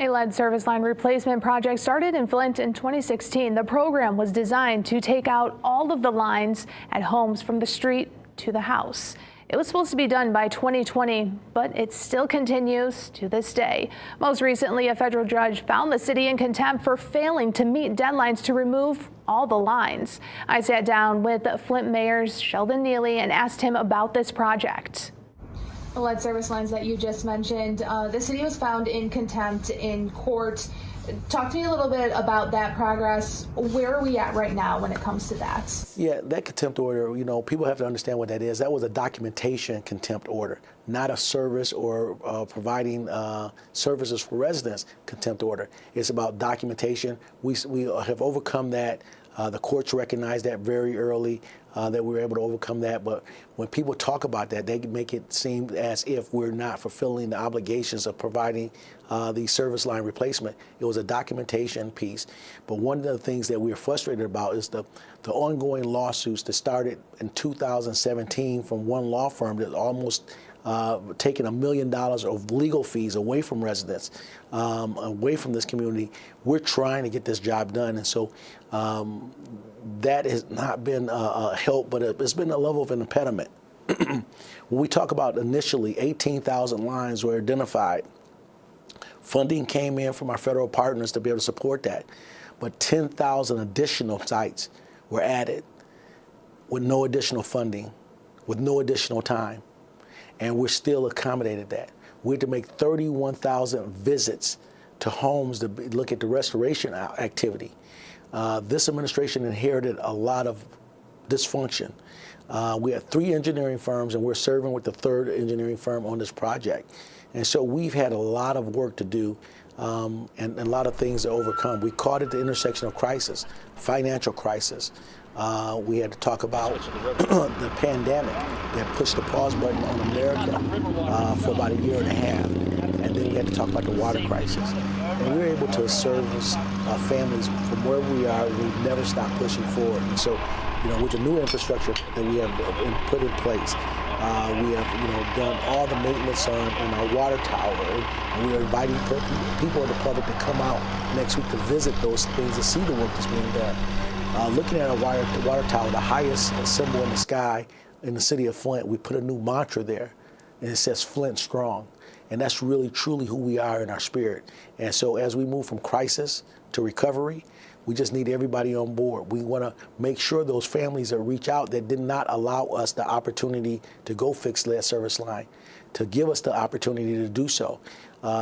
A lead service line replacement project started in Flint in 2016. The program was designed to take out all of the lines at homes from the street to the house. It was supposed to be done by 2020, but it still continues to this day. Most recently, a federal judge found the city in contempt for failing to meet deadlines to remove all the lines. I sat down with Flint Mayor Sheldon Neely and asked him about this project. The lead service lines that you just mentioned, the city was found in contempt in court. Talk to me a little bit about that progress. Where are we at right now when it comes to that? Yeah, that contempt order, people have to understand what that is. That was a documentation contempt order, not a service or providing services for residents contempt order. It's about documentation. We have overcome that. The courts recognized that very early, that we were able to overcome that. But when people talk about that, they make it seem as if we're not fulfilling the obligations of providing the service line replacement. It was a documentation piece. But one of the things that we're frustrated about is the ongoing lawsuits that started in 2017 from one law firm that almost taking $1 million of legal fees away from residents, away from this community. We're trying to get this job done, and so that has not been a help, but it's been a level of an impediment. When we talk about initially 18,000 lines were identified, funding came in from our federal partners to be able to support that, but 10,000 additional sites were added with no additional funding, with no additional time. And we're still accommodated that. We had to make 31,000 visits to homes to look at the restoration activity. This administration inherited a lot of dysfunction. We had 3 engineering firms, and we're serving with the 3rd engineering firm on this project. And so we've had a lot of work to do and a lot of things to overcome. We caught at the intersection of crisis, financial crisis. We had to talk about the pandemic that pushed the pause button on America for about 1.5 years. And then we had to talk about the water crisis. And we were able to service families from where we are. We've never stopped pushing forward. And so, with the new infrastructure that we have put in place, we have done all the maintenance on our water tower, and we are inviting people in the public to come out next week to visit those things, to see the work that's being done. Looking at our water tower, the highest symbol in the sky in the city of Flint, we put a new mantra there, and it says Flint Strong. And that's really, truly who we are in our spirit. And so as we move from crisis to recovery, we just need everybody on board. We want to make sure those families that reach out that did not allow us the opportunity to go fix lead service line, to give us the opportunity to do so.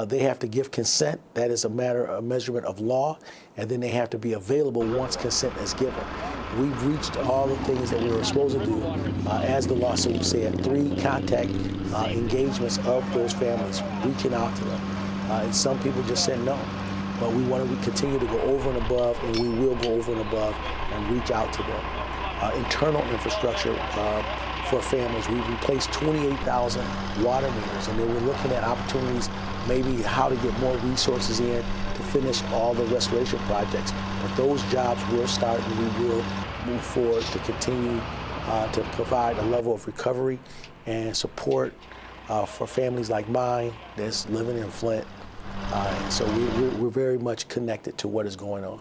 They have to give consent. That is a measurement of law, and then they have to be available once consent is given. We've reached all the things that we were supposed to do, as the lawsuit said, 3 contact engagements of those families, reaching out to them. And some people just said no. But we want to continue to go over and above, and we will go over and above and reach out to them. Internal infrastructure for families. We've replaced 28,000 water meters, and then we're looking at opportunities, maybe how to get more resources in to finish all the restoration projects. But those jobs will start, and we will move forward to continue to provide a level of recovery and support for families like mine that's living in Flint. And so we're very much connected to what is going on.